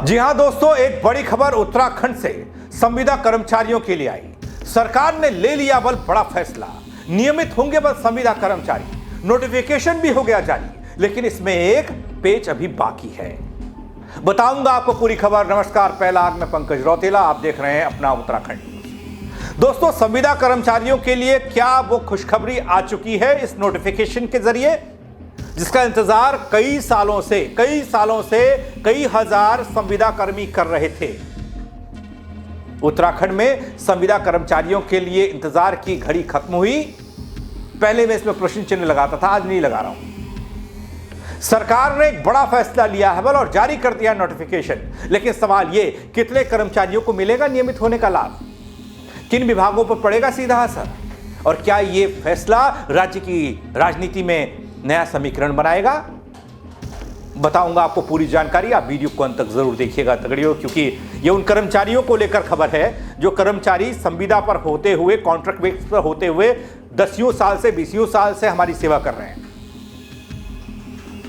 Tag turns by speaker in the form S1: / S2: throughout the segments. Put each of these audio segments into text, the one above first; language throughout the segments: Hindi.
S1: जी हां दोस्तों, एक बड़ी खबर उत्तराखंड से संविदा कर्मचारियों के लिए आई। सरकार ने ले लिया बड़ा फैसला, नियमित होंगे संविदा कर्मचारी। नोटिफिकेशन भी हो गया जारी, लेकिन इसमें एक पेच अभी बाकी है। बताऊंगा आपको पूरी खबर। नमस्कार, पहला आग में पंकज रौतेला, आप देख रहे हैं अपना उत्तराखंड न्यूज। दोस्तों, संविदा कर्मचारियों के लिए क्या वो खुशखबरी आ चुकी है इस नोटिफिकेशन के जरिए, जिसका इंतजार कई सालों से कई हजार संविदा कर्मी कर रहे थे। उत्तराखंड में संविदा कर्मचारियों के लिए इंतजार की घड़ी खत्म हुई। पहले मैं इसमें प्रश्न चिन्ह लगाता था, आज नहीं लगा रहा हूं। सरकार ने एक बड़ा फैसला लिया है और जारी कर दिया नोटिफिकेशन। लेकिन सवाल यह, कितने कर्मचारियों को मिलेगा नियमित होने का लाभ, किन विभागों पर पड़ेगा सीधा असर, और क्या यह फैसला राज्य की राजनीति में नया समीकरण बनाएगा? बताऊंगा आपको पूरी जानकारी। आप वीडियो को अंत तक जरूर देखिएगा तगड़ियों, क्योंकि ये उन कर्मचारियों को लेकर खबर है जो कर्मचारी संविदा पर होते हुए, कॉन्ट्रैक्ट बेस पर होते हुए 10 साल से 20 साल से हमारी सेवा कर रहे हैं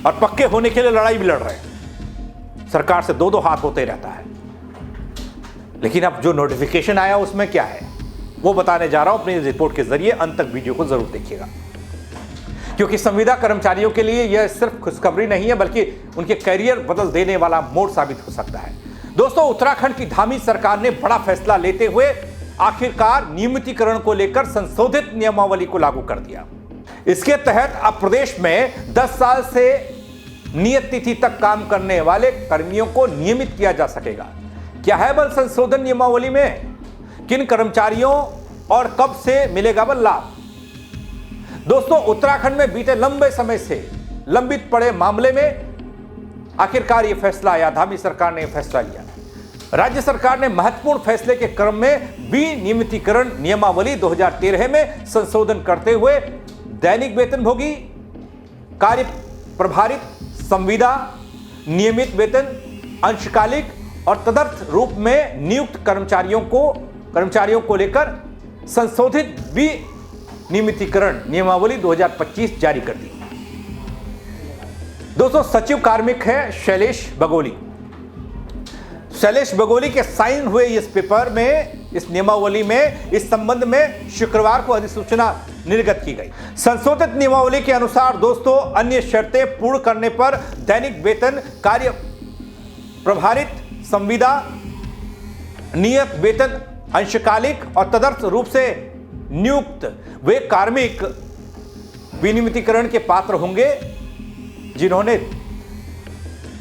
S1: और पक्के होने के लिए लड़ाई भी लड़ रहे हैं। सरकार से दो हाथ होते रहता है। लेकिन अब जो नोटिफिकेशन आया उसमें क्या है वो बताने जा रहा हूं अपनी रिपोर्ट के जरिए। अंत तक वीडियो को जरूर देखिएगा, क्योंकि संविदा कर्मचारियों के लिए यह सिर्फ खुशखबरी नहीं है, बल्कि उनके करियर बदल देने वाला मोड़ साबित हो सकता है। दोस्तों, उत्तराखंड की धामी सरकार ने बड़ा फैसला लेते हुए आखिरकार नियमितीकरण को लेकर संशोधित नियमावली को लागू कर दिया। इसके तहत अब प्रदेश में 10 साल से नियत तिथि तक काम करने वाले कर्मियों को नियमित किया जा सकेगा। क्या है संशोधन नियमावली में, किन कर्मचारियों और कब से मिलेगा लाभ? दोस्तों, उत्तराखंड में बीते लंबे समय से लंबित पड़े मामले में आखिरकार यह फैसला आया। धामी सरकार ने यह फैसला लिया। राज्य सरकार ने महत्वपूर्ण फैसले के क्रम में विनियमितीकरण नियमावली 2013 में संशोधन करते हुए दैनिक वेतनभोगी, कार्य प्रभारित, संविदा, नियमित वेतन, अंशकालिक और तदर्थ रूप में नियुक्त कर्मचारियों को लेकर संशोधित विनियमितीकरण नियमावली 2025 जारी कर दी। दोस्तों, सचिव कार्मिक है शैलेश बगोली। शैलेश बगोली के साइन हुए इस पेपर में, इस नियमावली में, इस संबंध में शुक्रवार को अधिसूचना निर्गत की गई। संशोधित नियमावली के अनुसार दोस्तों, अन्य शर्तें पूर्ण करने पर दैनिक वेतन, कार्य प्रभारित, संविदा, नियत वेतन, अंशकालिक और तदर्थ रूप से नियुक्त वे कार्मिक विनियमितीकरण के पात्र होंगे जिन्होंने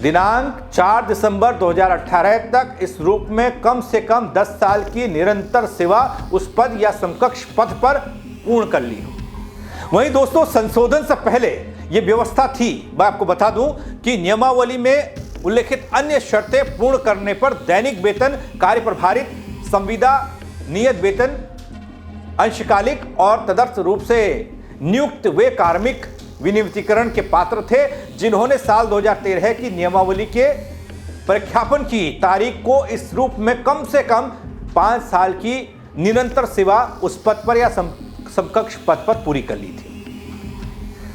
S1: दिनांक 4 दिसंबर 2018 तक इस रूप में कम से कम 10 साल की निरंतर सेवा उस पद या समकक्ष पद पर पूर्ण कर ली हो। वहीं दोस्तों, संशोधन से पहले यह व्यवस्था थी, मैं आपको बता दूं कि नियमावली में उल्लेखित अन्य शर्तें पूर्ण करने पर दैनिक वेतन, कार्य प्रभारित, संविदा, नियत वेतन, अंशकालिक और तदर्थ रूप से नियुक्त वे कार्मिक विनियमितीकरण के पात्र थे जिन्होंने साल 2013 की नियमावली के प्रख्यापन की तारीख को इस रूप में कम से कम 5 साल की निरंतर सेवा उस पद पर या समकक्ष पद पर पूरी कर ली थी।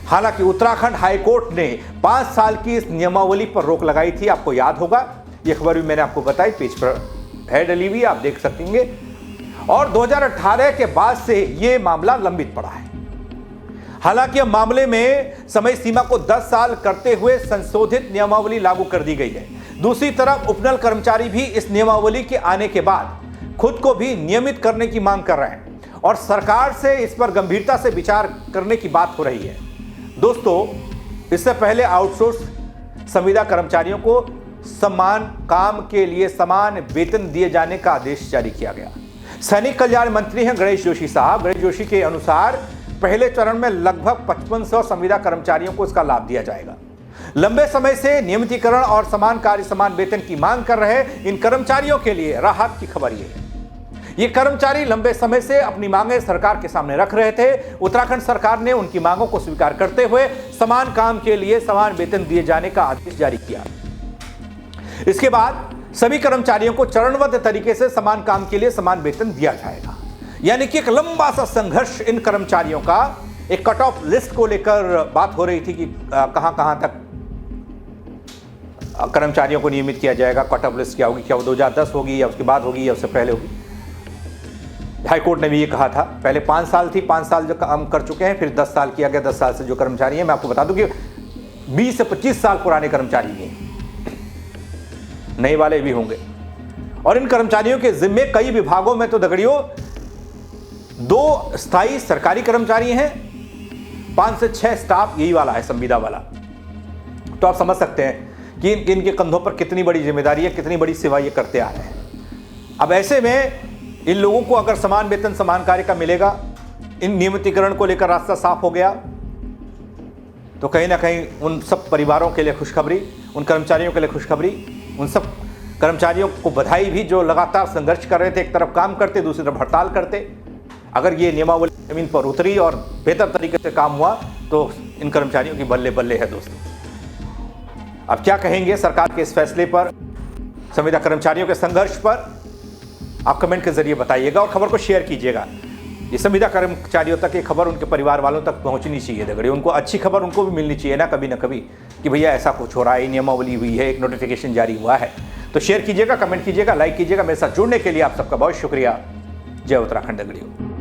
S1: हालांकि उत्तराखंड हाईकोर्ट ने 5 साल की इस नियमावली पर रोक लगाई थी। आपको याद होगा, यह खबर भी मैंने आपको बताई, पेज पर है डली हुई, आप देख सकेंगे। और 2018 के बाद से यह मामला लंबित पड़ा है। हालांकि अब मामले में समय सीमा को 10 साल करते हुए संशोधित नियमावली लागू कर दी गई है। दूसरी तरफ उपनल कर्मचारी भी इस नियमावली के आने के बाद खुद को भी नियमित करने की मांग कर रहे हैं और सरकार से इस पर गंभीरता से विचार करने की बात हो रही है। दोस्तों, इससे पहले आउटसोर्स संविदा कर्मचारियों को समान काम के लिए समान वेतन दिए जाने का आदेश जारी किया गया। सैनिक कल्याण मंत्री हैं गणेश जोशी साहब। गणेश जोशी के अनुसार पहले चरण में लगभग 5500 संविदा कर्मचारियों को इसका लाभ दिया जाएगा। लंबे समय से नियमितीकरण और समान कार्य समान वेतन की मांग कर रहे इन कर्मचारियों के लिए राहत की खबर यह है। ये कर्मचारी लंबे समय से अपनी मांगें सरकार के सामने रख रहे थे। उत्तराखंड सरकार ने उनकी मांगों को स्वीकार करते हुए समान काम के लिए समान वेतन दिए जाने का आदेश जारी किया। इसके बाद सभी कर्मचारियों को चरणबद्ध तरीके से समान काम के लिए समान वेतन दिया जाएगा। यानी कि एक लंबा सा संघर्ष इन कर्मचारियों का, एक कट ऑफ लिस्ट को लेकर बात हो रही थी कि कहां तक कर्मचारियों को नियमित किया जाएगा। कट ऑफ लिस्ट क्या होगी, क्या वो 2010 होगी या उसके बाद होगी या उससे पहले होगी। हाईकोर्ट ने भी ये कहा था, पहले 5 साल थी, 5 साल जो हम कर चुके हैं, फिर 10 साल किया गया। 10 साल से जो कर्मचारी हैं, मैं आपको बता दूं कि 20 से 25 साल पुराने कर्मचारी हैं, नए वाले भी होंगे। और इन कर्मचारियों के जिम्मे कई विभागों में तो दगड़ियों 2 स्थायी सरकारी कर्मचारी हैं, 5 से 6 स्टाफ यही वाला है, संविदा वाला। तो आप समझ सकते हैं कि इनके कंधों पर कितनी बड़ी जिम्मेदारी है, कितनी बड़ी सेवा ये करते आ रहे हैं। अब ऐसे में इन लोगों को अगर समान वेतन समान कार्य का मिलेगा, इन नियमितीकरण को लेकर रास्ता साफ हो गया, तो कहीं ना कहीं उन सब परिवारों के लिए खुशखबरी, उन कर्मचारियों के लिए खुशखबरी, उन सब कर्मचारियों को बधाई भी जो लगातार संघर्ष कर रहे थे, एक तरफ काम करते दूसरी तरफ हड़ताल करते। अगर ये नियमावली जमीन पर उतरी और बेहतर तरीके से काम हुआ तो इन कर्मचारियों की बल्ले बल्ले है दोस्तों। अब क्या कहेंगे सरकार के इस फैसले पर, संविदा कर्मचारियों के संघर्ष पर, आप कमेंट के जरिए बताइएगा और खबर को शेयर कीजिएगा। ये संविदा कर्मचारियों तक ये खबर उनके परिवार वालों तक पहुंचनी चाहिए दगड़े, उनको अच्छी खबर उनको भी मिलनी चाहिए ना कभी कि भैया ऐसा कुछ हो रहा है, नियमावली हुई है, एक नोटिफिकेशन जारी हुआ है। तो शेयर कीजिएगा, कमेंट कीजिएगा, लाइक कीजिएगा। मेरे साथ जुड़ने के लिए आप सबका बहुत शुक्रिया। जय उत्तराखंड दगड़ियों।